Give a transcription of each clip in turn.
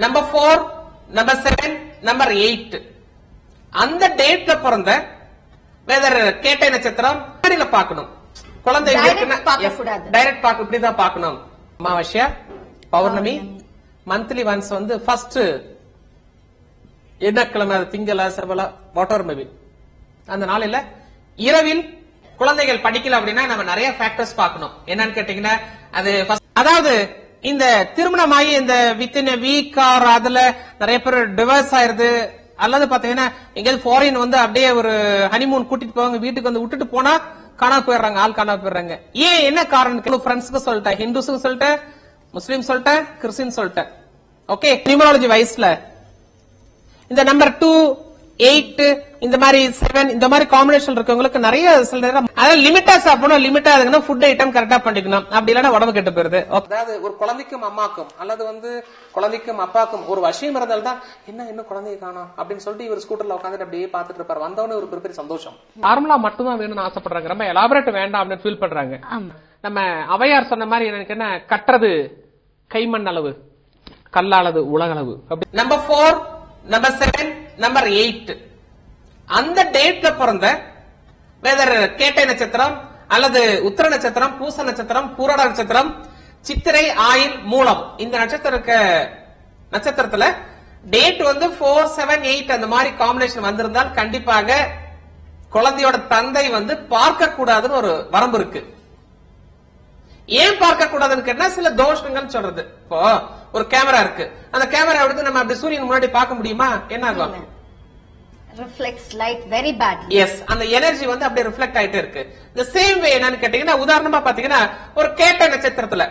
Number 4, number 7, number 8 அந்த டேட்ல பிறந்த வெதர் கேட்டை நட்சத்திரம் பார்க்கணும். குழந்தை டைரக்ட் பார்க்க இப்படிதான் பார்க்கணும். அமாவாஸ்யா, பௌர்ணமி, மந்த்லி ஒன்ஸ் வந்து ஃபர்ஸ்ட் எண்ணக்கிழமை, திங்களா செவ்வளா வாட்டர் மேபி அந்த நாளில இரவில் குழந்தைகள் படிக்கல அப்படின்னா நம்ம நிறைய ஃபேக்டர்ஸ் பார்க்கணும். என்னன்னு கேட்டீங்கன்னா அது அதாவது இந்த திருமணமாகி இந்த வித்தின் வீக் ஆர் அதுல நிறைய பேர் டிவோர்ஸ் ஆயிருது, அல்லது பாத்தீங்கன்னா எங்கேயாவது ஃபாரின் வந்து அப்படியே ஒரு ஹனிமூன் கூட்டிட்டு போவாங்க, வீட்டுக்கு வந்து விட்டுட்டு போனா காணா போயிடுறாங்க, ஆள் காணா போயிடுறாங்க. ஏன் என்ன காரணம்? ஃப்ரெண்ட்ஸுக்கு சொல்லிட்டேன், ஹிந்துஸுக்கு சொல்லிட்டேன், முஸ்லீம் சொல்லிட்டேன், கிறிஸ்டின் சொல்லிட்டேன். ஓகே, நியூமராலஜி வைஸ்ல இந்த நம்பர் 2, 8 இந்த மாதிரி 7 இந்த மாதிரி காம்பினேஷன் இருக்கவங்களுக்கு நிறைய சில நேரம் அதாவது லிமிட்டா சாப்பிடணும், லிமிட்டா அதுக்குன்னா ஃபுட் ஐட்டம் கரெக்டா பண்ணிக்கணும், அப்படி இல்லைன்னா உடம்பு கெட்டு போயிருது. அதாவது ஒரு குழந்தைக்கும் அம்மாக்கும் அல்லது வந்து குழந்தைக்கும் அப்பாக்கும் ஒரு விஷயம் இருந்தால் தான் என்ன இன்னும் குழந்தைய காணோம் அப்படின்னு சொல்லிட்டு இவர் ஸ்கூட்டர்ல உட்காந்துட்டு அப்படியே பாத்துட்டு இருப்பாரு. வந்தவனே ஒரு பெரிய சந்தோஷம். நார்மலா மட்டும்தான் வேணும்னு ஆசைப்படுறாங்க, ரொம்ப எலாபரேட் வேண்டாம் அப்படின்னு ஃபீல் பண்றாங்க. நம்ம அவையார் சொன்ன மாதிரி எனக்கு என்ன கட்டுறது கைமண் அளவு, கல்லாளது உலகளவு. நம்பர் 4, நம்பர் 7, நம்பர் 8 அந்த டேட்ல பிறந்த வெதர் கேட்டை நட்சத்திரம் அல்லது உத்திர நட்சத்திரம், பூச நட்சத்திரம், பூராட நட்சத்திரம், சித்திரை, ஆயில், மூலம் இந்த நட்சத்திரத்துல டேட் வந்து 4, 7, 8 அந்த மாதிரி காம்பினேஷன் வந்திருந்தால் கண்டிப்பாக குழந்தையோட தந்தை வந்து பார்க்க கூடாதுன்னு ஒரு வரம்பு இருக்கு. ஏன் பார்க்க கூடாதுன்னு கேட்டா சில தோஷங்கள் சொல்றது. இப்போ ஒரு கேமரா இருக்கு, அந்த கேமரா எடுத்து நம்ம அப்படி சூரியன் முன்னாடி பார்க்க முடியுமா? என்ன ஆகும்? reflects light very badly. Yes, அந்த எனர்ஜி வந்து அப்படியே ரிஃப்ளெக்ட் ஆயிட்டே இருக்கு. the same way என்னன்னு கேட்டீங்கன்னா உதாரணமா பாத்தீங்கன்னா ஒரு கேட்ட நட்சத்திரத்துல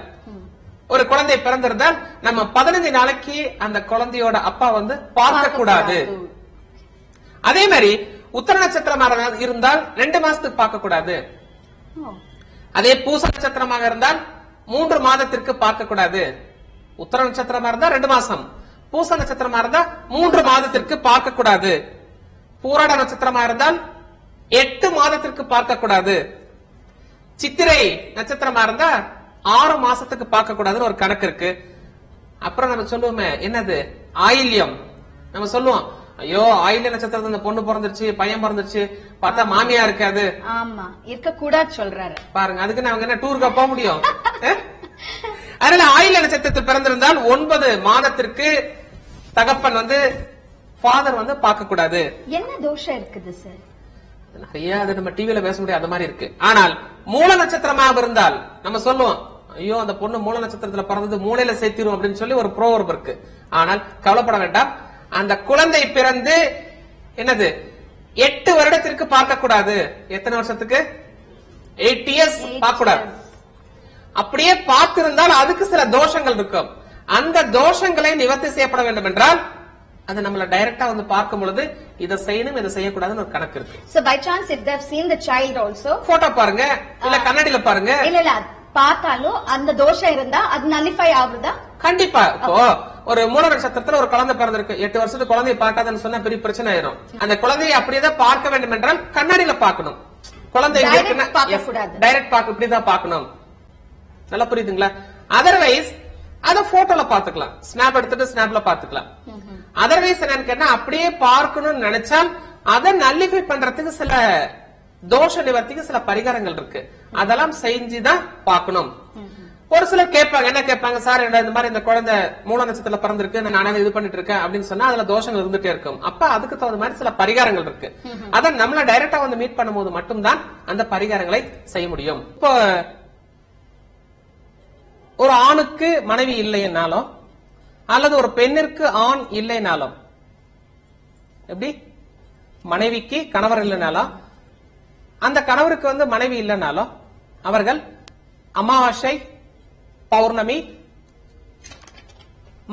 ஒரு குழந்தை பிறந்திருந்தால் நம்ம 15 நாளைக்கு அந்த குழந்தையோட அப்பா வந்து பார்க்க கூடாது. அதே மாதிரி உத்தர நட்சத்திரமாக இருந்தால் 2 மாசத்துக்கு பார்க்க கூடாது. அதே பூச நட்சத்திரமாக இருந்தால் 3 மாதத்திற்கு பார்க்க கூடாது. உத்தர நட்சத்திரமா இருந்தா 2 மாசம், பூச நட்சத்திரமா இருந்தா 3 மாதத்திற்கு பார்க்க கூடாது. பூராட நட்சத்திரமா இருந்தால் 8 மாதத்திற்கு பார்க்க கூடாது. சித்திரை நட்சத்திரமா இருந்தா 6 மாசத்துக்கு பார்க்க கூடாதுன்னு ஒரு கணக்கு இருக்கு. அப்புறம் நம்ம சொல்லுவோமே என்னது ஆயில்யம், நம்ம சொல்லுவோம் ஐயோ ஆயில்ய நட்சத்திரத்துல இந்த பொண்ணு பிறந்துருச்சு, பையன் பிறந்துருச்சு, பார்த்தா மாமியா இருக்காது. ஆமா, இருக்க கூடாது சொல்றாரு பாருங்க. அதுக்கு நாங்க என்ன டூருக்கு போக முடியும்? அதனால ஆயில்ய நட்சத்திரத்தில் பிறந்திருந்தால் 9 மாதத்திற்கு தகப்பன் வந்து ஃபாதர் வந்து பார்க்க கூடாது. என்ன தோஷம் இருக்குது சார்? நிறைய அது நம்ம டிவில பேச முடியாது, அந்த மாதிரி இருக்கு. ஆனால் மூல நட்சத்திரமாக இருந்தால் நம்ம சொல்லுவோம் ஐயோ அந்த பொண்ணு மூல நட்சத்திரத்துல பிறந்தது மூளையில சேர்த்திரும் அப்படின்னு சொல்லி ஒரு ப்ரோவர்ப் இருக்கு. ஆனால் கவலைப்பட வேண்டாம், அந்த குழந்தை பிறந்து என்னது 8 வருடத்திற்கு பார்க்க கூடாது. எத்தனை வருஷத்துக்கு? 8 இயர்ஸ் பார்க்க கூடாது. அப்படியே பார்த்திருந்தால் அதுக்கு சில தோஷங்கள் இருக்கும். அந்த தோஷங்களை நிவர்த்தி செய்யப்பட வேண்டும் என்றால் அது நம்மள டைரக்டா வந்து பார்க்கும் பொழுது இதை செய்யணும் இதை செய்யக்கூடாதுன்னு ஒரு கணக்கு இருக்கு. So by chance if they have seen the child also, photo பாருங்க இல்ல கண்ணாடியில பாருங்க, இல்ல பார்த்தாலும் அந்த தோஷம் இருந்தா அது நலிஃபை ஆகுதா? கண்டிப்பா. இப்போ ஒரு மூல நட்சத்திரத்துல ஒரு குழந்தை பிறந்திருக்கு, 8 வருஷத்துக்கு குழந்தைய பார்க்காதுன்னு சொன்னா பெரிய பிரச்சனை ஆயிரும். அந்த குழந்தையை அப்படியேதான் பார்க்க வேண்டும் என்றால் கண்ணாடியில பார்க்கணும். குழந்தை டைரக்ட் பார்க்க இப்படிதான் பார்க்கணும். நல்லா புரியுதுங்களா? அதர்வைஸ் அத போட்டோல பாத்துக்கலாம், ஸ்னாப் எடுத்துட்டு ஸ்னாப்ல பாத்துக்கலாம். அதர்வைஸ் என்னன்னு கேட்டா அப்படியே பார்க்கணும்னு நினைச்சால் அதை நல்லிஃபை பண்றதுக்கு சில தோஷ நிவர்த்திக்கு சில பரிகாரங்கள் இருக்கு, அதெல்லாம் செஞ்சுதான் பார்க்கணும். ஒரு சிலர் கேட்பாங்க, என்ன கேட்பாங்க, சார் இந்த மாதிரி இந்த குழந்தை மூல நட்சத்திரத்துல பிறந்திருக்கு, நானே இது பண்ணிட்டு இருக்கேன் அப்படின்னு சொன்னா அதுல தோஷங்கள் இருந்துட்டே இருக்கும். அப்ப அதுக்கு தகுந்த மாதிரி சில பரிகாரங்கள் இருக்கு. அதை நம்மள டைரக்டா வந்து மீட் பண்ணும்போது மட்டும்தான் அந்த பரிகாரங்களை செய்ய முடியும். இப்போ ஒரு ஆணுக்கு மனைவி இல்லைன்னாலும் அல்லது ஒரு பெண்ணிற்கு ஆண் இல்லைனாலும், எப்படி மனைவிக்கு கணவர் இல்லைனாலும் அந்த கணவருக்கு வந்து மனைவி இல்லைனாலும் அவர்கள் அமாவாசை, பௌர்ணமி,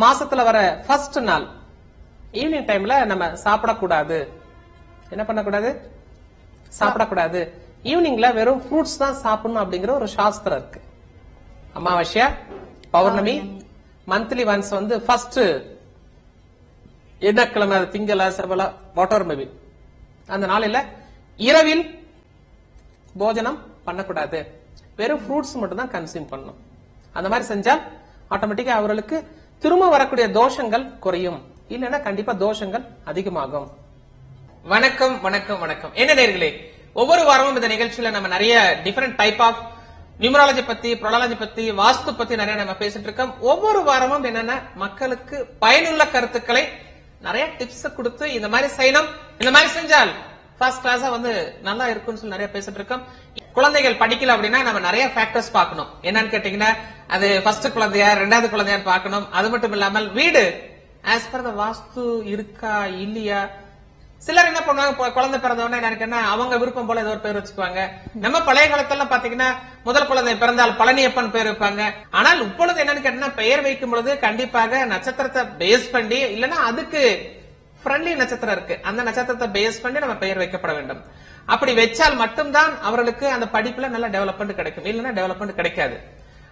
மாசத்துல வர ஃபர்ஸ்ட் நாள் ஈவினிங் டைம்ல நம்ம சாப்பிடக்கூடாது. என்ன பண்ணக்கூடாது? சாப்பிடக்கூடாது. ஈவினிங்ல வெறும் ஃப்ரூட்ஸ் தான் சாப்பிடணும் அப்படிங்கிற ஒரு சாஸ்திரம் இருக்கு. அமாவாசை, பௌர்ணமி, மந்த்லி ஒன்ஸ் வந்து ஃபர்ஸ்ட் எண்ணக்கிழமை, திங்களா செவ்வளா வாட்டர் மேபி அந்த நாளில இரவில் போஜனம் பண்ணக்கூடாது, வெறும் ஃப்ரூட்ஸ் மட்டும் தான் கன்சியூம் பண்ணணும். அந்த மாதிரி செஞ்சால் ஆட்டோமேட்டிக்கா அவர்களுக்கு திரும்ப வரக்கூடிய தோஷங்கள் குறையும், இல்லைன்னா கண்டிப்பா தோஷங்கள் அதிகமாகும். வணக்கம் வணக்கம் வணக்கம். என்ன நேயர்களே, ஒவ்வொரு வாரமும் இந்த நிகழ்ச்சியில நம்ம நிறைய டிஃபரெண்ட் டைப் ஆஃப் நியூமராலஜி பத்தி, புரோலாலஜி பத்தி, வாஸ்து பத்தி நிறைய நம்ம பேசிட்டு இருக்கோம். ஒவ்வொரு வாரமும் என்னன்னா மக்களுக்கு பயனுள்ள கருத்துக்களை நிறைய டிப்ஸ் கொடுத்து இந்த மாதிரி செய்யணும், இந்த மாதிரி செஞ்சால் ஃபர்ஸ்ட் கிளாஸா வந்து நல்லா இருக்கும்னு சொல்லி நிறைய பேசிட்டு இருக்கோம். குழந்தைகள் படிக்கல அப்படின்னா நம்ம நிறைய ஃபேக்டர்ஸ் பார்க்கணும். என்னன்னு கேட்டீங்கன்னா, அது ஃபர்ஸ்ட் குழந்தையா ரெண்டாவது குழந்தையான்னு பார்க்கணும். அது மட்டும் இல்லாமல் வீடு ஆஸ் பர் த வாஸ்து இருக்கா இல்லையா. சிலர் என்ன பண்ணுவாங்க, குழந்தை பிறந்தவொடனே எனக்கு அவங்க விருப்பம் போல ஏதோ ஒரு பேர் வச்சுக்குவாங்க. நம்ம பழைய காலத்துல பாத்தீங்கன்னா முதல் குழந்தை பிறந்தால் பழனியப்பன் பேர் வைப்பாங்க. ஆனால் இப்பொழுது என்னன்னு கேட்டீங்கன்னா, பெயர் வைக்கும் பொழுது கண்டிப்பாக நட்சத்திரத்தை பேஸ் பண்ணி, இல்லைன்னா அதுக்கு ஃப்ரெண்ட்லி நட்சத்திரம் இருக்கு, அந்த நட்சத்திரத்தை பேஸ் பண்ணி நம்ம பெயர் வைக்கப்பட வேண்டும். அப்படி வச்சால் மட்டும்தான் அவர்களுக்கு அந்த படிப்புல நல்ல டெவலப்மெண்ட் கிடைக்கும், இல்லைன்னா டெவலப்மெண்ட் கிடைக்காது.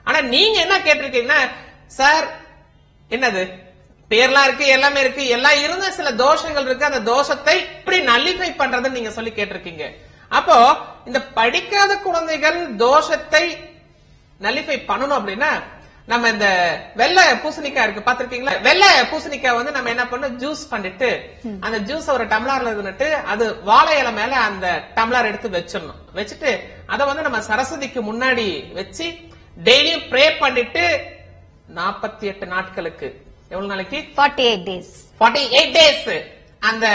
ஆனா நீங்க என்ன கேட்டிருக்கீங்கன்னா, சார் என்னது பேர்லாம் இருக்கு, எல்லாமே இருக்கு, எல்லாம் இருந்த சில தோஷங்கள் இருக்கு, அந்த தோஷத்தை இப்படி நல்லிஃபை பண்றதுன்னு நீங்க சொல்லி கேட்டிருக்கீங்க. அப்போ இந்த படிக்காத குழந்தைகள் தோஷத்தை நல்லிஃபை பண்ணணும் அப்படின்னா, நம்ம இந்த வெள்ளை பூசணிக்காய் இருக்கு பாத்திருக்கீங்களா, வெள்ளை பூசணிக்காய் வந்து நம்ம என்ன பண்ணணும், ஜூஸ் பண்ணிட்டு அந்த ஜூஸ் ஒரு டம்ளர்ல இருந்துட்டு அது வாழை இலை மேல அந்த டம்ளர் எடுத்து வச்சிடணும். வச்சுட்டு அதை வந்து நம்ம சரஸ்வதிக்கு முன்னாடி வச்சு டெய்லியும் ப்ரே பண்ணிட்டு 48 நாட்களுக்கு, எவ்வளவு நாளைக்கு, 48 டேஸ் அந்த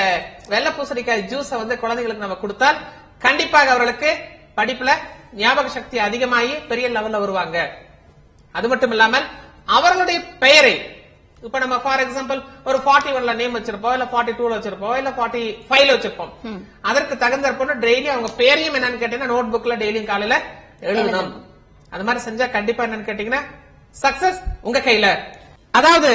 வெள்ளை பூசணிக்காய் ஜூஸ வந்து குழந்தைகளுக்கு நம்ம கொடுத்தால் கண்டிப்பாக அவர்களுக்கு படிப்புல ஞாபக சக்தி அதிகமாகி பெரிய லெவல்ல வருவாங்க. அது மட்டும் இல்லாமல் அவர்களுடைய பெயரை இப்ப நம்ம ஃபார் எக்ஸாம்பிள் ஒரு 41ல நேம் வச்சிருப்போம், இல்ல 42ல வச்சிருப்போம், இல்ல 45ல வச்சிருப்போம். அதற்கு தகுந்த டெய்லி அவங்க பேரையும் என்னன்னு கேட்டீங்கன்னா நோட் புக்ல டெய்லியும் காலையில எழுதணும். அது மாதிரி செஞ்சா கண்டிப்பா என்னன்னு கேட்டீங்கன்னா சக்சஸ் உங்க கையில. அதாவது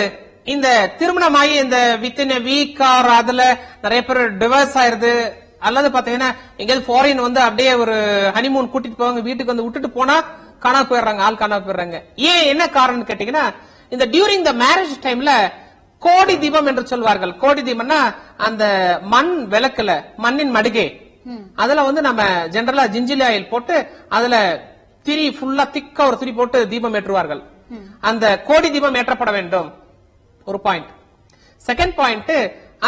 இந்த திருமணமாகி இந்த வித்தின் வீக் ஆர் அதுல நிறைய பேர் டிவர்ஸ் ஆயிருது, அல்லது பாத்தீங்கன்னா எங்கேயாவது ஃபாரின் வந்து அப்படியே ஒரு ஹனிமூன் கூட்டிட்டு போவாங்க, வீட்டுக்கு வந்து விட்டுட்டு போனா காணா போயிடுறாங்க, ஆள் காணா போயிடுறாங்க. ஏன் என்ன காரணம் கேட்டீங்கன்னா, இந்த டியூரிங் த மேரேஜ் டைம்ல கோடி தீபம் என்று சொல்வார்கள். கோடி தீபம்னா அந்த மண் விளக்குல, மண்ணின் மடுகை, அதுல வந்து நம்ம ஜெனரலா ஜிஞ்சிலி ஆயில் போட்டு அதுல திரி ஃபுல்லா திக்கா ஒரு திரி போட்டு தீபம் ஏற்றுவார்கள். அந்த கோடி தீபம் ஏற்றப்பட வேண்டும், ஒரு பாயிண்ட். செகண்ட் பாயிண்ட்,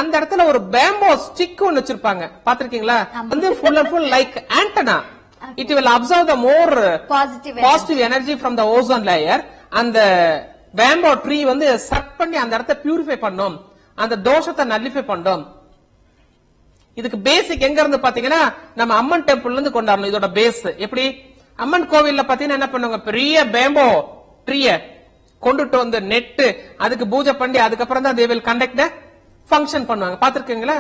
அந்த இடத்துல ஒரு பேம்போ ஸ்டிக் ஒன்னு வச்சிருப்பாங்க, பாத்திருக்கீங்களா, வந்து full and full like antenna. It will absorb the more positive energy from the ozone layer. அந்த பேம்போ ட்ரீ வந்து சக் பண்ணி அந்த இடத்தை பியூரிஃபை பண்ணும், அந்த தோஷத்தை நல்லிஃபை பண்ணும். இதுக்கு பேசிக் எங்க இருந்து பாத்தீங்கன்னா, நம்ம அம்மன் டெம்பிள்ல இருந்து கொண்டாடணும். இதோட பேஸ் எப்படி, அம்மன் கோவில்ல பாத்தீங்கன்னா என்ன பண்ணுவாங்க, பெரிய பேம்போ ட்ரீய கொண்டுட்டு வந்து நெட்டு அதுக்கு பூஜை பண்ணி அதுக்கப்புறம் தான் they will conduct the function பண்ணுவாங்க, பாத்திருக்கீங்களா.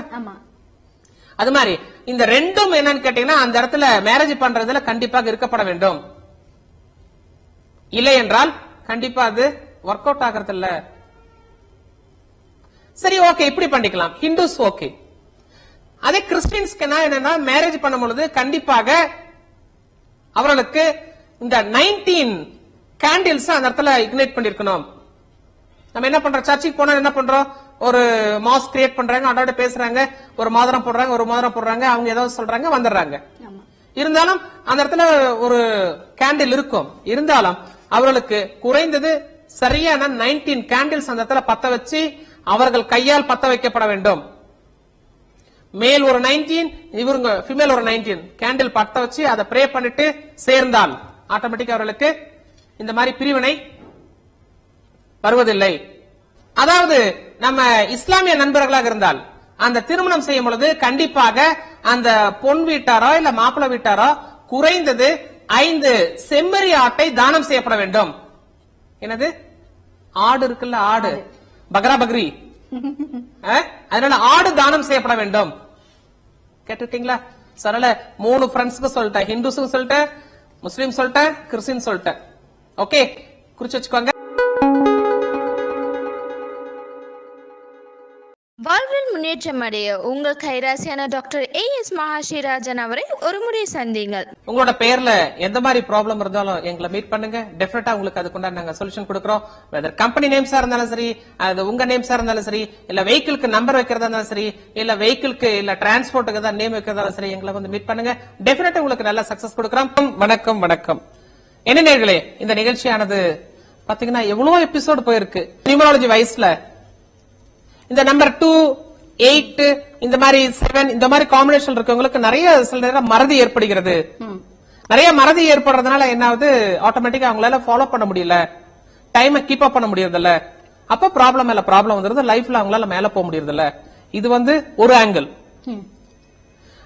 அது மாதிரி இந்த ரெண்டும் என்னன்னு கேட்டீங்கன்னா, அந்த இடத்துல மேரேஜ் பண்றதுல கண்டிப்பாக இருக்கப்பட வேண்டும். இல்லை என்றால் கண்டிப்பா அது ஒர்க் அவுட் ஆகிறது இல்ல. சரி, ஓகே, இப்படி பண்ணிக்கலாம், ஹிந்துஸ் ஓகே. அதே கிறிஸ்டியன்ஸ்க்கு என்னன்னா, மேரேஜ் பண்ணும் பொழுது கண்டிப்பாக அவர்களுக்கு இந்த 19 கேண்டில்ஸ் அந்த இடத்துல இக்னைட் பண்ணிருக்கணும். நம்ம என்ன பண்றோம், சர்ச்சுக்கு போனா என்ன பண்றோம், ஒரு மாஸ் கிரியேட் பண்றாங்க, அதோட பேசுறாங்க, ஒரு மோதிரம் போடுறாங்க, ஒரு மோதிரம் போடுறாங்க, அவங்க ஏதாவது சொல்றாங்க, வந்துடுறாங்க. இருந்தாலும் அந்த இடத்துல ஒரு கேண்டில் இருக்கும். இருந்தாலும் அவர்களுக்கு குறைந்தது சரியான 19 கேண்டில்ஸ் அந்த இடத்துல பத்த வச்சு அவர்கள் கையால் பத்த வைக்கப்பட வேண்டும். மேல் ஒரு 19, இவங்க ஃபீமேல் ஒரு 19 கேண்டில் பத்த வச்சு அதை ப்ரே பண்ணிட்டு சேர்ந்தால் ஆட்டோமேட்டிக் அவர்களுக்கு இந்த மாதிரி பிரிவினை வருவதில்லை. அதாவது நம்ம இஸ்லாமிய நண்பர்களாக இருந்தால் அந்த திருமணம் செய்யும் பொழுது கண்டிப்பாக அந்த பொன் வீட்டாரோ இல்ல மாப்பிள்ளை வீட்டாரோ குறைந்தது 5 செம்மறி ஆட்டை தானம் செய்யப்பட வேண்டும். என்னது, ஆடு இருக்குல்ல, ஆடு பக்ரா பக்ரி, அதனால ஆடு தானம் செய்யப்பட வேண்டும். கேட்டுட்டீங்களா? அதனால 3 ஃப்ரெண்ட்ஸ்க்கு சொல்லிட்டேன், ஹிந்துஸும் சொல்லிட்டேன், முஸ்லீம் சொல்லிட்டேன், கிறிஸ்டின் சொல்லிட்டேன். ஓகே, குறிச்சு வச்சுக்கோங்க. வாழ்வில் முன்னேற்றம் அடைய உங்கள் கைராசியான டாக்டர் A.S. மகாஸ்ரீராஜன் அவரை ஒரு முறை சந்திங்கள். உங்களோட பேர்ல எந்த மாதிரி ப்ராப்ளம் இருந்தாலும் எங்களை மீட் பண்ணுங்க, டெஃபினட்டா உங்களுக்கு அதுக்குண்டா நாங்க சொல்யூஷன் கொடுக்கறோம். வெதர் கம்பெனி நேம்ஸா இருந்தாலும் சரி, அது உங்க நேம்ஸா இருந்தாலும் சரி, இல்ல வெஹிக்கிளுக்கு நம்பர் வைக்கிறதா இருந்தாலும் சரி, இல்ல வெஹிக்கிளுக்கு இல்ல டிரான்ஸ்போர்ட்டுக்கு தான் நேம் வைக்கிறதாலும் சரி, எங்களை வந்து மீட் பண்ணுங்க, டெஃபினட்டா உங்களுக்கு நல்ல சக்சஸ் கொடுக்கறோம். வணக்கம் வணக்கம். என்ன நேயர்களே, இந்த நிகழ்ச்சியானது பாத்தீங்கன்னா எவ்வளவு எபிசோடு போயிருக்கு நியூமராலஜி வைஸ்ல. இந்த நம்பர் 2, 8 இந்த மாதிரி 7 இந்த மாதிரி காம்பினேஷன் இருக்கவங்களுக்கு நிறைய சில நேரம் மறதி ஏற்படுகிறது. நிறைய மறதி ஏற்படுறதுனால என்ன ஆகுது, ஆட்டோமேட்டிக்கா அவங்களால ஃபாலோ பண்ண முடியல, டைமை கீப் அப் பண்ண முடியறது இல்ல. அப்ப ப்ராப்ளம் மேல ப்ராப்ளம் வந்துருது, லைஃப்ல அவங்களால மேல போக முடியறது இல்ல. இது ஒரு ஆங்கிள்.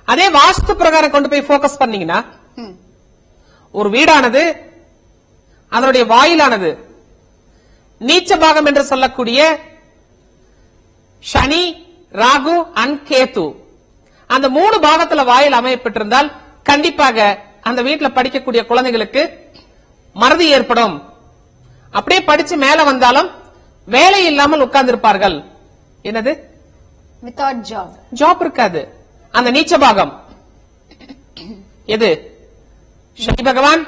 அதே வாஸ்து பிரகாரம் கொண்டு போய் போக்கஸ் பண்ணீங்கன்னா, ஒரு வீடானது அதனுடைய வாயிலானது நீச்ச பாகம் என்று சொல்லக்கூடிய சனி, ராகு அண்ட் கேது அந்த 3 பாகத்துல வாயில் அமையப்பட்டிருந்தால் கண்டிப்பாக அந்த வீட்டில் படிக்கக்கூடிய குழந்தைகளுக்கு மறதி ஏற்படும். அப்படியே படிச்சு மேல வந்தாலும் வேலை இல்லாமல் உட்கார்ந்து இருப்பார்கள். என்னது, வித்வுட் ஜாப் இருக்காது. அந்த நீச்ச பாகம் எது, சனி பகவான்,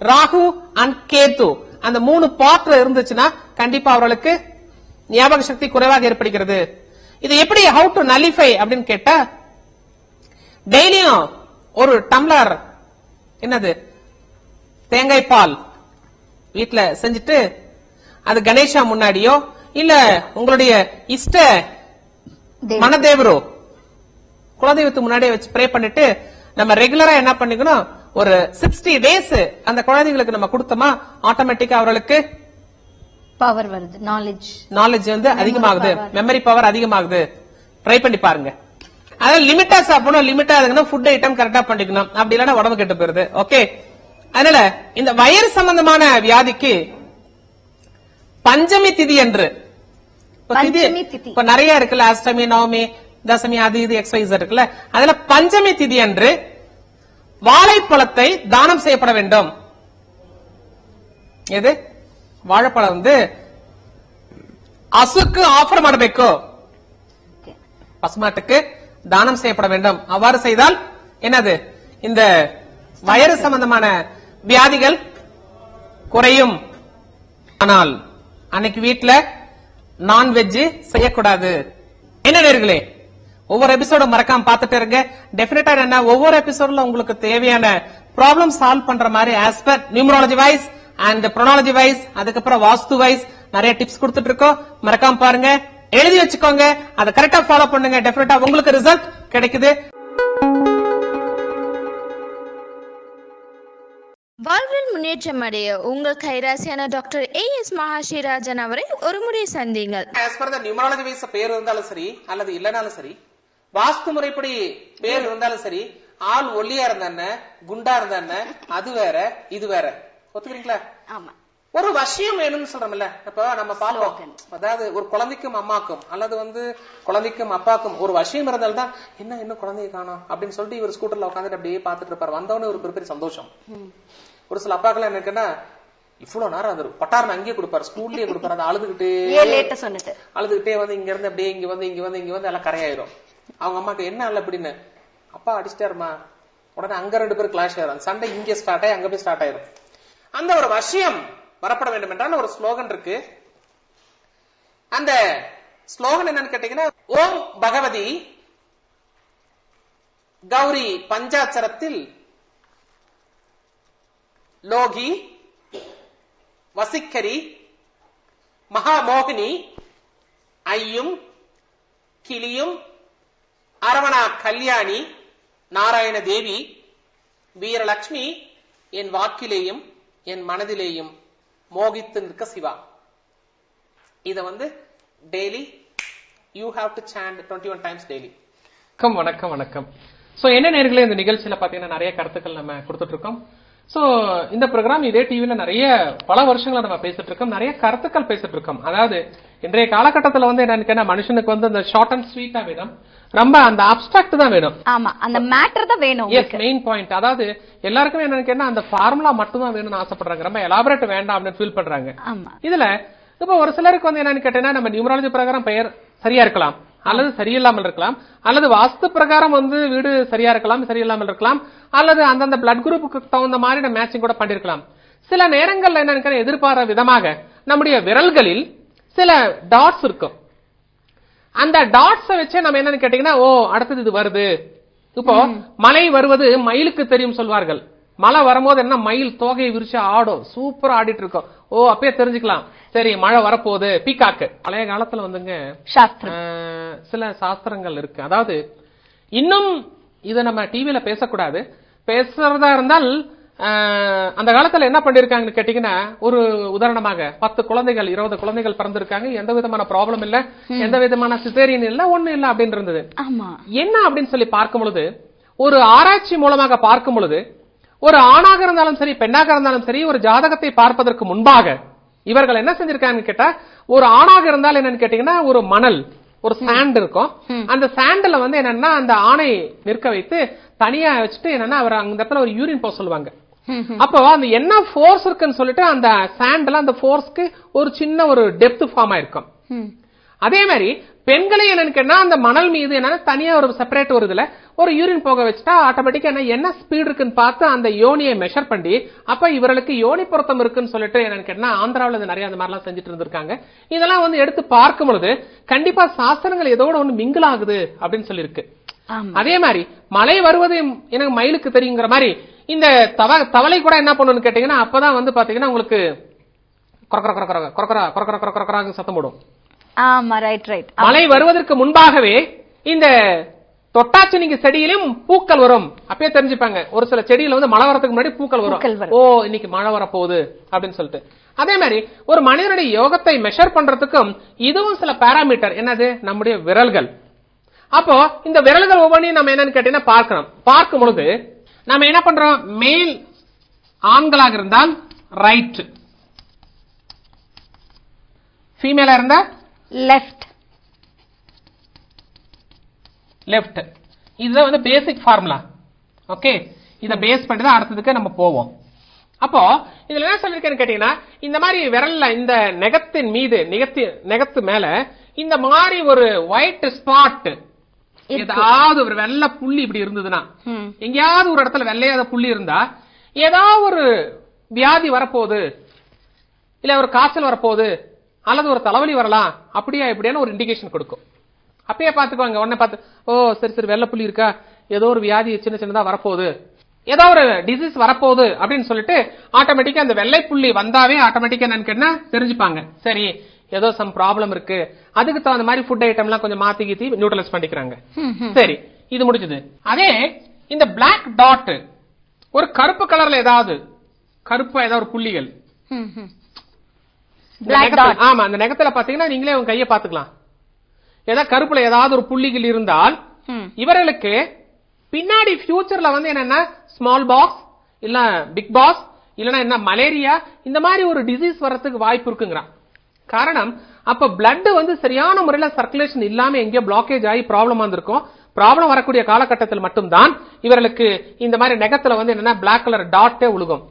ராகு அண்ட் கேது அந்த 3 பார்ட்ல இருந்துச்சுன்னா கண்டிப்பா அவர்களுக்கு ஞாபக சக்தி குறைவாக ஏற்படுகிறது. இது எப்படி ஹவு டு நலிஃபை அப்படின்னு கேட்டா, டெய்லியும் ஒரு டம்ளர் என்னது தேங்காய் பால் வீட்டுல செஞ்சுட்டு அது கணேசா முன்னாடியோ இல்ல உங்களுடைய இஷ்ட மனதேவரோ குலதெய்வத்துக்கு முன்னாடியே வச்சு ப்ரே பண்ணிட்டு நம்ம ரெகுலரா என்ன பண்ணிக்கணும், ஒரு 60 days அந்த குழந்தைகளுக்கு நம்ம கொடுத்தோமா ஆட்டோமேட்டிக்கா அவர்களுக்கு பவர் வருது, நாலேஜ் அதிகமாகுது, மெமரி பவர் அதிகமாகுது. ட்ரை பண்ணி பாருங்க. அதாவது லிமிட்டா சாப்பிடணும், லிமிட்டா இருக்கணும், ஃபுட் ஐட்டம் கரெக்டா பண்ணிக்கணும், அப்படி இல்லைன்னா உடம்பு கெட்டு போயிருது. ஓகே, அதனால இந்த வயிறு சம்பந்தமான வியாதிக்கு பஞ்சமி திதி என்று இப்ப நிறைய இருக்குல்ல, அஷ்டமி, நவமி, தசமி, அது இது XYZ இருக்குல்ல, அதுல பஞ்சமி திதி அன்று வாழைப்பழத்தை தானம் செய்யப்பட வேண்டும். எது, வாழைப்பழம் அசுக்கு ஆஃபர் ಮಾಡಬೇಕು, பசுமாட்டுக்கு தானம் செய்யப்பட வேண்டும். அவ்வாறு செய்தால் என்னது, இந்த வயிறு சம்பந்தமான வியாதிகள் குறையும். ஆனால் அன்னைக்கு வீட்டுல நான்வெஜ் செய்யக்கூடாது. என்ன நேர்களே, ஒவ்வொரு எபிசோடும் மறக்காம பாத்துட்டு இருங்க. டெபினட்டா என்ன, ஒவ்வொரு எபிசோட்ல உங்களுக்கு தேவையான ப்ராப்ளம் சால்வ் பண்ற மாதிரி as per numerology wise and ப்ரோனாலஜி வைஸ், அதுக்கப்புறம் வாஸ்து வைஸ் நிறைய டிப்ஸ் கொடுத்துட்டு இருக்கோம். மறக்காம பாருங்க, எழுதி வச்சுக்கோங்க, அதை கரெக்டா ஃபாலோ பண்ணுங்க. டெபினட்டா உங்களுக்கு ரிசல்ட் கிடைக்குது. வாழ்வில் முன்னேற்றம் அடைய உங்கள் கைராசியான டாக்டர் AS மகாஸ்ரீராஜன் அவரை ஒரு முறை சந்திங்கள். As per the numerology wise பேர் இருந்தாலும் சரி அல்லது இல்லனாலும் சரி, வாஸ்து முறைப்படி பேர் இருந்தாலும் சரி, ஆள் ஒல்லியா இருந்தானே குண்டா இருந்தானே அது வேற இது வேற. ஒத்துக்கிறீங்களா? ஆமா. ஒரு வசியம் வேணும்னு சொல்றோம்ல, இப்ப நம்ம பாப்போம், அதாவது ஒரு குழந்தைக்கும் அம்மாக்கும் அல்லது குழந்தைக்கும் அப்பாக்கும் ஒரு வசியம் இருந்தால்தான் என்ன இன்னும் குழந்தைய காணோம் அப்படின்னு சொல்லிட்டு இவர் ஸ்கூட்டர்ல உட்காந்துட்டு அப்படியே பாத்துட்டு இருப்பாரு. வந்தவனே ஒரு பெரிய சந்தோஷம். ஒரு சில அப்பாக்கெல்லாம் என்னன்னா இவ்வளவு நேரம் அது பட்டாரம் அங்கேயே கொடுப்பாரு, ஸ்கூல்லயே கொடுப்பாரு, அதை அழுதுகிட்டே இங்க இருந்து அப்படியே இங்க வந்து எல்லாம் கரையாயிரும். அவங்க அம்மாக்கு என்ன இல்ல அப்படின்னு, அப்பா அடிச்சிட்டாருமா, உடனே அங்க 2 பேரும் கிளாஷ் ஆயிரும், சண்டை இங்க ஸ்டார்ட் ஆகி அங்க போய் ஸ்டார்ட் ஆயிரும். அந்த ஒரு வசியம் வரப்பட வேண்டும் என்றால் ஒரு ஸ்லோகன் இருக்கு. அந்த ஸ்லோகன் என்னன்னு கேட்டீங்கன்னா, ஓம் பகவதி கௌரி பஞ்சாட்சரத்தில் லோகி வசிக்கரி மகாமோகினி ஐயும் கிளியும் அரவணா கல்யாணி நாராயண தேவி வீரலட்சுமி என் வாக்கிலேயும் என் மனதிலேயும் மோகித்து நிற்க சிவா. இத daily you have to chant 21 times daily. வணக்கம் வணக்கம். சோ என்ன நேர்களே, இந்த நிகழ்ச்சியில பாத்தீங்கன்னா நிறைய கருத்துக்கள் நம்ம கொடுத்துட்டு இருக்கோம். சோ இந்த ப்ரோக்ராம் இதே டிவில நிறைய பல வருஷங்களா நம்ம பேசிட்டு இருக்கோம், நிறைய கருத்துக்கள் பேசிட்டு இருக்கோம். அதாவது இன்றைய காலகட்டத்துல என்னன்னு மனுஷனுக்கு அந்த ஷார்ட் அண்ட் ஸ்வீட்டா வேணும், ரொம்ப அந்த அப்டிராக்ட் தான் வேணும். ஆமா, அந்த மேட்டர் தான் வேணும். Yes, main point. அதாவது எல்லாருக்கும் என்னன்னு அந்த ஃபார்முலா மட்டும் தான் வேணும்னு ஆசைப்படுறாங்க, ரொம்ப எலாபரேட் வேண்டாம் அப்படின்னு ஃபீல் பண்றாங்க. இதுல இப்ப ஒரு சிலருக்கு என்னன்னு கேட்டீங்கன்னா, நம்ம நியூமராலஜி பிரகாரம் பெயர் சரியா இருக்கலாம் அல்லது சரியில்லாமல் இருக்கலாம், அல்லது வாஸ்து பிரகாரம் வீடு சரியா இருக்கலாம் சரியில்லாமல் இருக்கலாம், அல்லது அந்தந்த பிளட் குரூப்புக்கு தகுந்த மாதிரி நம்ம மேட்சிங் கூட பண்ணிருக்கலாம். சில நேரங்கள்ல என்னன்னு எதிர்பாராத விதமாக நம்முடைய விரல்களில் சில டாட்ஸ் இருக்கும். அந்த டாட்ஸ் வச்சு நம்ம என்னன்னு கேட்டீங்கன்னா, ஓ அடுத்தது இது வருது. இப்போ மழை வருவது மயிலுக்கு தெரியும் சொல்வார்கள். மழை வரும்போது என்ன மயில் தோகையை விரிச்சு ஆடும், சூப்பரா ஆடிட்டு இருக்கோம். ஓ அப்பயே தெரிஞ்சுக்கலாம் சரி மழை வரப்போகுது. பீகாக்கு பழைய காலத்துல வந்துங்க சில சாஸ்திரங்கள் இருக்கு. அதாவது இன்னும் இத நம்ம டிவில பேசக்கூடாது, பேசுறதா இருந்தால் அந்த காலத்துல என்ன பண்ணிருக்காங்கன்னு கேட்டீங்கன்னா, ஒரு உதாரணமாக 10 குழந்தைகள் 20 குழந்தைகள் பிறந்திருக்காங்க, எந்த விதமான ப்ராப்ளம் இல்ல, எந்த விதமான சிசேரியன் இல்ல, ஒண்ணு இல்ல அப்படின்னு இருந்தது. என்ன அப்படின்னு சொல்லி பார்க்கும் பொழுது, ஒரு ஆராய்ச்சி மூலமாக பார்க்கும் பொழுது, ஒரு ஆணாக இருந்தாலும் சரி பெண்ணாக இருந்தாலும் சரி, ஒரு ஜாதகத்தை பார்ப்பதற்கு முன்பாக இவர்கள் என்ன செஞ்சிருக்காங்கன்னு கேட்டா, ஒரு ஆணாக இருந்தால் என்னன்னு கேட்டீங்கன்னா ஒரு மணல், ஒரு சாண்ட் இருக்கும். அந்த சாண்ட்ல வந்து என்னன்னா அந்த ஆணை நிற்க வைத்து தனியா வச்சுட்டு என்னன்னா அவர் அந்த இடத்துல ஒரு யூரின் போக சொல்லுவாங்க. அப்போ அந்த என்ன ஃபோர்ஸ் இருக்குன்னு சொல்லிட்டு அந்த சாண்ட்ல அந்த ஃபோர்ஸ்க்கு ஒரு சின்ன ஒரு டெப்த் ஃபார்ம் ஆயிருக்கும். அதே மாதிரி பெண்களை என்னன்னு கேட்டா அந்த மணல் மீது என்னன்னா தனியா ஒரு செப்பரேட் ஒரு இதுல ஒரு யூரின் போக வச்சுட்டா ஆட்டோமேட்டிக்கா என்ன ஸ்பீட் இருக்குன்னு பார்த்து அந்த யோனியை மெஷர் பண்ணி அப்ப இவர்களுக்கு யோனி பொருத்தம் இருக்குன்னு சொல்லிட்டு என்னன்னு கேட்டா ஆந்திராவில் நிறைய அந்த மாதிரிலாம் செஞ்சுட்டு இருந்திருக்காங்க. இதெல்லாம் வந்து எடுத்து பார்க்கும் பொழுது கண்டிப்பா சாஸ்திரங்கள் ஏதோட ஒண்ணு மிங்கிள் ஆகுது அப்படின்னு சொல்லியிருக்கு. அதே மாதிரி மழை வருவது எனக்கு மயிலுக்கு தெரியுங்கிற மாதிரி இந்த தவளை கூட என்ன பண்ணணும்னு கேட்டீங்கன்னா அப்பதான் வந்து பாத்தீங்கன்னா உங்களுக்கு சத்தம் போடும். மழை வருவதற்கு முன்பாகவே இந்த தொட்டாச்சினிக்கு செடியிலும் பூக்கள் வரும், அப்பயே தெரிஞ்சுப்பாங்க. ஒரு சில செடியில வந்து மழை வரதுக்கு முன்னாடி பூக்கள் வரும், ஓ இன்னைக்கு மழை வரப்போகுது அப்படின்னு சொல்லிட்டு. அதே மாதிரி ஒரு மனிதனுடைய யோகத்தை மெஷர் பண்றதுக்கும் இதுவும் சில பாராமீட்டர், என்னது நம்முடைய விரல்கள். அப்போ இந்த விரல்கள் ஒவ்வொன்றையும் நம்ம என்னன்னு கேட்டீங்கன்னா பார்க்கணும். பார்க்கும் பொழுது நம்ம என்ன பண்றோம், மேல் ஆண்களாக இருந்தால் ரைட், ஃபீமேலா இருந்தா லெஃப்ட் லெஃப்ட். இதுதான் வந்து பேசிக் ஃபார்முலா. ஓகே, இத பேஸ் பண்ணி தான் அடுத்ததுக்கு நம்ம போவோம். அப்போ இதுல என்ன சொல்லிருக்கேன்னு கேட்டீங்கன்னா, இந்த மாதிரி விரல்ல இந்த நெகத்தின் மீது நெகத்து மேல இந்த மாதிரி ஒரு ஒயிட் ஸ்பாட், ஏதாவது ஒரு வெள்ளை புள்ளி இப்படி இருந்ததுன்னா, எங்கேயாவது ஒரு இடத்துல வெள்ளையாத புள்ளி இருந்தா ஏதாவது ஒரு வியாதி வரப்போகுது, இல்ல ஒரு காய்ச்சல் வரப்போகுது, அல்லது ஒரு தலைவலி வரலாம், அப்படியா இப்படியான ஒரு இண்டிகேஷன் கொடுக்கும். அப்பயே பாத்துக்குவாங்க, உடனே பார்த்து ஓ சரி சரி வெள்ளை புள்ளி இருக்கா, ஏதோ ஒரு வியாதி சின்ன சின்னதா வரப்போகுது, ஏதோ ஒரு டிசீஸ் வரப்போகுது அப்படின்னு சொல்லிட்டு ஆட்டோமேட்டிக்கா அந்த வெள்ளை புள்ளி வந்தாவே ஆட்டோமேட்டிக்கா என்னன்னு கேட்டா தெரிஞ்சுப்பாங்க, சரி ஏதோ சம் ப்ராப்ளம் இருக்கு, அதுக்கு தகுந்த மாதிரி ஃபுட் ஐட்டம் எல்லாம் கொஞ்சம் மாத்தி கீத்தி நியூட்ரலைஸ் பண்ணிக்கிறாங்க. சரி, இது முடிஞ்சது. அதே இந்த பிளாக் டாட், ஒரு கருப்பு கலர்ல ஏதாவது கருப்பா ஏதாவது ஒரு புள்ளிகள், ஆமா அந்த நெகத்துல பாத்தீங்கன்னா நீங்களே உங்க கையை பாத்துக்கலாம், ஏதாவது கருப்புல ஏதாவது ஒரு புள்ளிகள் இருந்தால் இவர்களுக்கு பின்னாடி ஃபியூச்சர்ல வந்து என்னன்னா ஸ்மால் பாக்ஸ் இல்ல பிக் பாக்ஸ் இல்லனா என்ன மலேரியா இந்த மாதிரி ஒரு டிசீஸ் வரதுக்கு வாய்ப்பு இருக்குங்கிறான். காரணம் அப்ப பிளட் வந்து சரியான முறையில சர்க்குலேஷன் இல்லாம எங்கேயோ பிளாக்கேஜ் ஆகி ப்ராப்ளம் வந்திருக்கும். ப்ராப்ளம் வரக்கூடிய காலகட்டத்தில் மட்டும்தான் இவர்களுக்கு இந்த மாதிரி நெகத்துல வந்து என்னன்னா பிளாக் கலர் டாட்டே உழுகும்.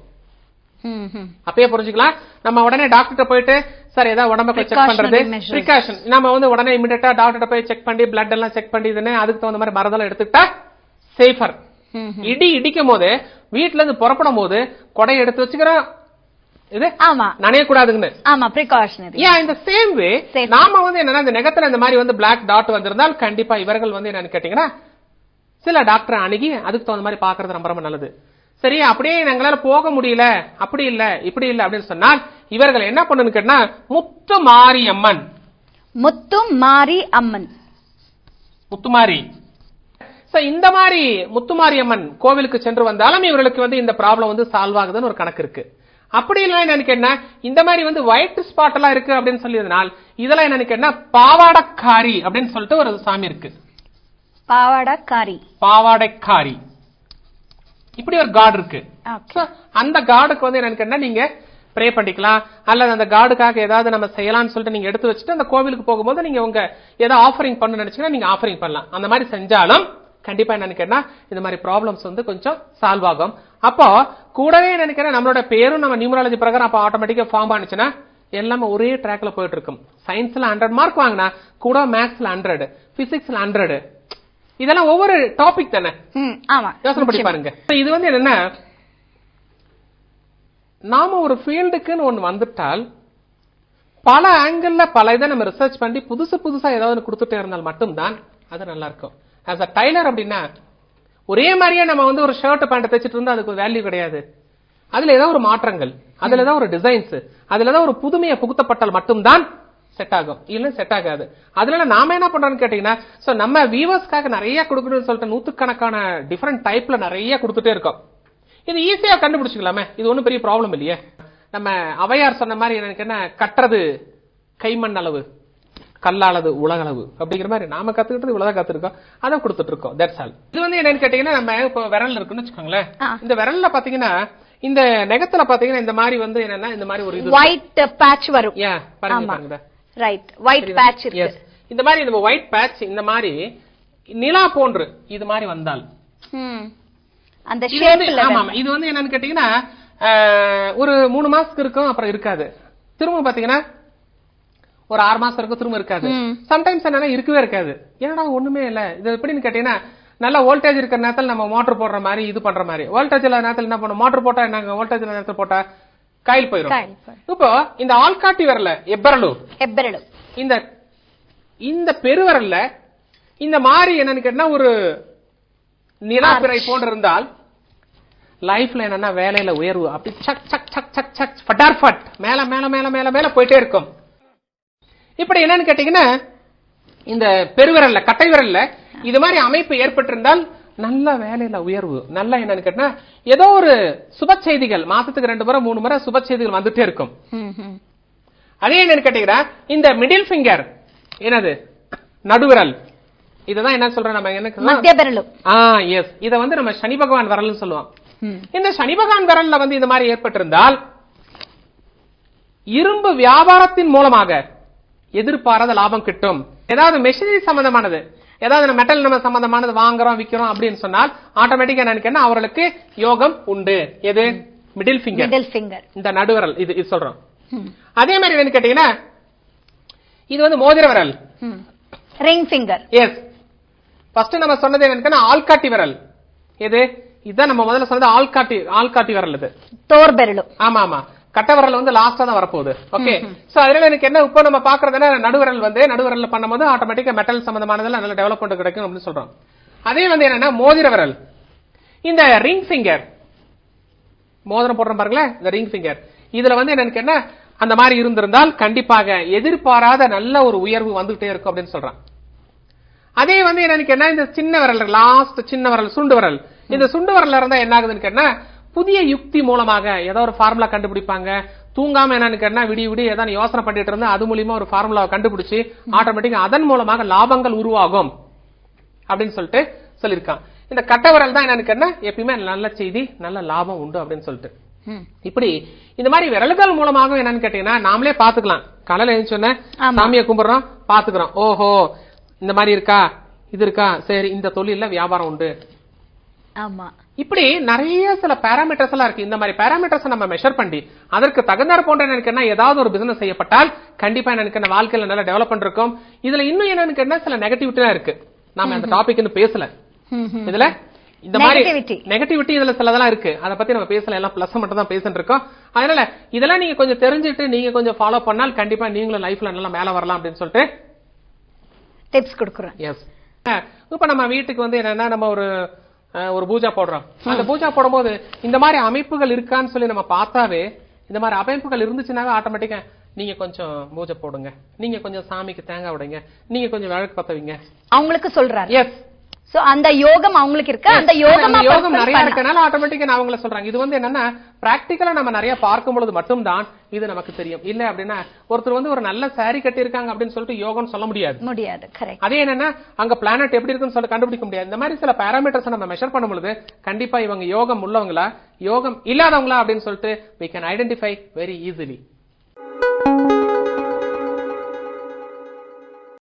அப்பயே புரிஞ்சுக்கலாம். நம்ம உடனே டாக்டர் போயிட்டு சார் ஏதாவது உடம்புக்கு செக் பண்றது பிரிகாஷன், நம்ம வந்து உடனே இமிடியேட்டா டாக்டர் போய் செக் பண்ணி பிளட் எல்லாம் செக் பண்ணி அதுக்கு தகுந்த மாதிரி மருந்தெல்லாம் எடுத்துக்கிட்டா சேஃபர். இடி இடிக்கும் போது வீட்டுல இருந்து புறப்படும் போது கொடை எடுத்து வச்சுக்கிறோம், இது நனையக்கூடாதுன்னு. இந்த சேம் வே நாம வந்து என்னன்னா இந்த நெகத்துல இந்த மாதிரி வந்து பிளாக் டாட் வந்திருந்தால் கண்டிப்பா இவர்கள் வந்து என்னன்னு கேட்டீங்கன்னா சில டாக்டர் அணுகி அதுக்கு தகுந்த மாதிரி பாக்குறது ரொம்ப ரொம்ப நல்லது. சரி அப்படியே எங்களால போக முடியல, அப்படி இல்ல இப்படி இல்ல அப்படின்னு சொன்னால் இவர்கள் என்ன பண்ணு கேட்டா முத்துமாரி அம்மன், முத்துமாரி அம்மன், முத்துமாரி இந்த மாதிரி முத்துமாரி அம்மன் கோவிலுக்கு சென்று வந்தாலும் இவர்களுக்கு வந்து இந்த ப்ராப்ளம் வந்து சால்வ் ஆகுதுன்னு ஒரு கணக்கு இருக்கு. அப்படி இல்ல என்னன்னு கேட்டா இந்த மாதிரி வந்து ஒயிட் ஸ்பாட் எல்லாம் இருக்கு அப்படின்னு சொல்லியதுனால் இதெல்லாம் என்னன்னு கேட்டா பாவாடக்காரி அப்படின்னு சொல்லிட்டு ஒரு சாமி இருக்கு. பாவாடக்காரி, பாவாடைக்காரி இப்படி ஒரு காட் இருக்கு. அந்த காடுக்கு வந்து என்னன்னு கேட்டா நீங்க ப்ரே பண்ணிக்கலாம், அல்லது அந்த காடுக்காக ஏதாவது நம்ம செய்யலாம்னு சொல்லிட்டு நீங்க எடுத்து வச்சுட்டு அந்த கோவிலுக்கு போகும்போது நீங்க உங்க ஏதாவது ஆஃபரிங் பண்ண நினைச்சீங்கன்னா நீங்க ஆஃபரிங் பண்ணலாம். அந்த மாதிரி செஞ்சாலும் கண்டிப்பா என்னன்னு கேட்டா இந்த மாதிரி ப்ராப்ளம்ஸ் வந்து கொஞ்சம் சால்வ் ஆகும். அப்போ கூடவே நினைக்கிறேன் நம்மளோட பேரும் நம்ம நியூமராலஜி பிரகாரம் அப்ப ஆட்டோமேட்டிக்கா ஃபார்ம் ஆனிச்சுன்னா எல்லாமே ஒரே ட்ராக்ல போயிட்டு இருக்கும். சயின்ஸ்ல 100 மார்க் வாங்கினா கூட மேத்ஸ்ல 100, பிசிக்ஸ்ல 100, இதெல்லாம் ஒவ்வொரு டாபிக் தானே, யோசனை பண்ணி பாருங்க. இது வந்து என்னன்னா நாம ஒரு ஃபீல்டுக்குன்னு ஒண்ணு வந்துட்டால் பல ஆங்கிள் பல இதை நம்ம ரிசர்ச் பண்ணி புதுசா ஏதாவது கொடுத்துட்டே இருந்தால் மட்டும்தான் அது நல்லா இருக்கும். ஆஸ் அ டைலர் அப்படின்னா ஒரே மாதிரியே நம்ம வந்து ஒரு ஷர்ட் பேண்ட் தைச்சிட்டு இருந்தா அதுக்கு வேல்யூ கிடையாது. அதுல ஏதாவது ஒரு மாற்றங்கள், அதுல ஏதாவது ஒரு டிசைன்ஸ், அதுல ஏதாவது ஒரு புதுமையை புகுத்தப்பட்டால் மட்டும்தான் செட் ஆகும், இல்ல செட் ஆகாது. அதுல நாம என்ன பண்றோம்னு கேட்டீங்கன்னா, சோ நம்ம வியூவர்ஸ்க்காக நிறைய கொடுக்கணும்னு சொல்லிட்டு நூத்துக்கணக்கான டிஃபரெண்ட் டைப்ல நிறைய கொடுத்துட்டே இருக்கோம். இது ஈஸியா கண்டுபிடிச்சுக்கலாமே, இது ஒன்னும் பெரிய ப்ராப்ளம் இல்லையே. நம்ம அவையார் சொன்ன மாதிரி எனக்கு என்ன, கட்டுறது கைமண் அளவு, கல்லாளது உலகளவு அப்படிங்கிற மாதிரி நாம கத்துக்கிட்டது இவ்வளவுதான் கத்துருக்கோம், அதை கொடுத்துட்டு இருக்கோம். That's all. இது வந்து என்னன்னு கேட்டீங்கன்னா, நம்ம இப்போ விரல் இருக்குன்னு வச்சுக்கோங்களேன். இந்த விரல்ல பாத்தீங்கன்னா, இந்த நெகத்துல பாத்தீங்கன்னா இந்த மாதிரி வந்து என்னன்னா இந்த மாதிரி ஒரு இது ஒயிட் பேட்ச் வரும். பாருங்க, ரைட், ஒயிட் பேட்ச் இருக்கு. இந்த மாதிரி இந்த ஒயிட் பேட்ச் இந்த மாதிரி நிலா போன்று இது மாதிரி வந்தால் அந்த ஷேப்ல, ஆமா, இது வந்து என்னன்னு கேட்டீங்கன்னா ஒரு 3 மாசத்துக்கு இருக்கும், அப்புறம் இருக்காது. திரும்ப பாத்தீங்கன்னா ஒரு 6 மாசம் இருக்கும், திரும்ப இருக்காது. சம்டைம்ஸ் என்னன்னா இருக்கவே இருக்காது. என்னடா ஒண்ணுமே இல்ல, இது எப்படின்னு கேட்டீங்கன்னா, நல்ல வோல்டேஜ் இருக்கிற நேரத்தில் நம்ம மோட்டர் போடுற மாதிரி இது பண்ற மாதிரி, வோல்டேஜ் இல்லாத நேரத்தில் என்ன பண்ணும், மோட்டர் போட்டா என்ன, வோல்டேஜ் இல்லாத நேரத்தில் போட்டா காயில் போயிடும். இப்போ இந்த ஆள்காட்டி வரல எப்பரலு, இந்த பெருவரல்ல இந்த மாதிரி என்னன்னு கேட்டா ஒரு நிலாப்பிறை போன்று இருந்தால் லைஃப்ல என்னன்னா வேலையில உயர்வு அப்படி சக் சக் சக் சக் சக் ஃபட்டார்ஃபட் மேல மேல மேல மேல மேல போயிட்டே இருக்கும். இப்படி என்னன்னு கேட்டீங்கன்னா, இந்த பெருவிரல்ல கட்டை விரல்ல இது மாதிரி அமைப்பு ஏற்பட்டிருந்தால் நல்ல வேலையில உயர்வு, நல்ல என்னன்னு கேட்டா ஏதோ ஒரு சுப செய்திகள் மாசத்துக்கு 2 முறை 3 முறை சுப செய்திகள் வந்துட்டே இருக்கும். அதே என்னன்னு கேட்டீங்கன்னா, இந்த மிடில் ஃபிங்கர் என்னது நடுவிரல், இததான் என்ன சொல்றோம் நம்ம, என்ன மத்திய விரலும். எஸ், இத வந்து நம்ம சனி பகவான் விரல்னு சொல்லுவோம். இந்த சனி பகவான் விரல்ல வந்து இந்த மாதிரி ஏற்பட்டிருந்தால் இரும்பு வியாபாரத்தின் மூலமாக எதிர்பாராத லாபம் கிட்டும். ஏதாவது மெஷினரி சம்பந்தமானது, ஏதாவது மெட்டல் நம்ம சம்பந்தமானது வாங்குறோம் விக்கிறோம் அப்படின்னு சொன்னால் ஆட்டோமேட்டிக்கா என்ன அவர்களுக்கு யோகம் உண்டு. எது, மிடில் ஃபிங்கர், இந்த நடுவிரல், இது சொல்றோம். அதே மாதிரி என்னன்னு கேட்டீங்கன்னா, இது வந்து மோதிர விரல், ரிங் ஃபிங்கர். எஸ், ஃபர்ஸ்ட் நம்ம சொன்னது என்னன்னு, ஆள்காட்டி விரல். எது, இதுதான் நம்ம முதல்ல சொன்னது ஆள்காட்டி விரல். இது தோர் விரலும். ஆமா ஆமா, கட்ட விரல் வந்து லாஸ்டா தான் வரப்போகுது. ஓகே, சோ அதனால எனக்கு என்ன இப்போ நம்ம பாக்குறதுன்னா, நடுவிரல் வந்து நடுவிரல்ல பண்ணும்போது ஆட்டோமேட்டிக்கா மெட்டல் சம்பந்தமானதெல்லாம் நல்ல டெவலப்மெண்ட் கிடைக்கும் அப்படின்னு சொல்றோம். அதே வந்து என்னன்னா மோதிர விரல், இந்த ரிங் ஃபிங்கர், மோதிரம் போடுறோம் பாருங்களேன், இந்த ரிங் ஃபிங்கர், இதுல வந்து என்னன்னு கேட்டா அந்த மாதிரி இருந்திருந்தால் கண்டிப்பாக எதிர்பாராத நல்ல ஒரு உயர்வு வந்துகிட்டே இருக்கும் அப்படின்னு சொல்றான். அதே வந்து என்னன்னு கேட்டா இந்த சின்ன விரல், லாஸ்ட் சின்ன விரல், சுண்டு விரல், இந்த சுண்டு விரல்ல இருந்தா என்ன ஆகுதுன்னு கேட்டா புதிய யுக்தி மூலமாக ஏதோ ஒரு ஃபார்முலா கண்டுபிடிப்பாங்க. தூங்காம என்னன்னு கேட்டா விடிய ஏதாவது யோசனை பண்ணிட்டு இருந்தா அது மூலியமா ஒரு ஃபார்முலாவை கண்டுபிடிச்சு ஆட்டோமேட்டிக்கா அதன் மூலமாக லாபங்கள் உருவாகும் அப்படின்னு சொல்லிட்டு சொல்லியிருக்கான். இந்த கட்ட விரல் தான் என்னன்னு கேட்டா எப்பயுமே நல்ல செய்தி, நல்ல லாபம் உண்டு அப்படின்னு சொல்லிட்டு. இப்படி இந்த மாதிரி விரல்கள் மூலமாக என்னன்னு கேட்டீங்கன்னா நாமளே பாத்துக்கலாம். காலையில எழுந்தோன்னே சாமியை கும்பிடுறோம், பாத்துக்கிறோம், ஓஹோ இந்த மாதிரி இருக்கா, இது இருக்கா, சரி இந்த தொழில வியாபாரம் உண்டு. ஆமா, இப்படி நிறைய சில பாராமீட்டர்ஸ் எல்லாம் இருக்கு. இந்த மாதிரி பாராமீட்டர்ஸ் நம்ம மெஷர் பண்ணி அதற்கு தகுந்தாற் போன்ற என்னன்னு ஏதாவது ஒரு பிசினஸ் செய்யப்பட்டால் கண்டிப்பா எனக்கு வாழ்க்கையில நல்ல டெவலப்மெண்ட் இருக்கும். இதுல இன்னும் என்னன்னு கேட்டா சில நெகட்டிவிட்டி இருக்கு. நாம அந்த டாபிக் பேசல, இதுல இந்த மாதிரி நெகட்டிவிட்டி இதுல சிலதெல்லாம் இருக்கு, அதை பத்தி நம்ம பேசல, எல்லாம் பிளஸ் மட்டும் தான் பேசிட்டு இருக்கோம். அதனால இதெல்லாம் நீங்க கொஞ்சம் தெரிஞ்சுட்டு நீங்க கொஞ்சம் ஃபாலோ பண்ணால் கண்டிப்பா நீங்களும் லைஃப்ல நல்லா மேல வரலாம் அப்படின்னு சொல்லிட்டு டிப்ஸ் கொடுக்குறோம். எஸ், இப்ப நம்ம வீட்டுக்கு வந்து என்னன்னா நம்ம ஒரு பூஜா போடுறோம். அந்த பூஜா போடும்போது இந்த மாதிரி அமைப்புகள் இருக்கான்னு சொல்லி நம்ம பார்த்தாவே, இந்த மாதிரி அமைப்புகள் இருந்துச்சுனாவே ஆட்டோமேட்டிக்கா நீங்க கொஞ்சம் பூஜை போடுங்க, நீங்க கொஞ்சம் சாமிக்கு தேங்காய் விடுங்க, நீங்க கொஞ்சம் விளக்கு பத்தவீங்க, அவங்களுக்கு சொல்றாரு. எஸ், சோ அந்த யோகம் அவங்களுக்கு இருக்கு, அந்த யோகம் நிறைய இருக்கனால ஆட்டோமேட்டிக்கா நான் அவங்கள சொல்றாங்க. இது வந்து என்னன்னா பிராக்டிகலா நம்ம நிறைய பார்க்கும் பொழுது மட்டும்தான் இது நமக்கு தெரியும். இல்ல அப்படின்னா ஒருத்தர் வந்து ஒரு நல்ல சாரி கட்டி இருக்காங்க அப்படின்னு சொல்லிட்டு யோகம் சொல்ல முடியாது. அதே என்னன்னா அங்க பிளானட் எப்படி இருக்குன்னு சொல்ல கண்டுபிடிக்க முடியாது. இந்த மாதிரி சில பாராமீட்டர்ஸ் நம்ம மெஷர் பண்ணும் பொழுது கண்டிப்பா இவங்க யோகம் உள்ளவங்களா யோகம் இல்லாதவங்களா அப்படின்னு சொல்லிட்டு we can identify very easily.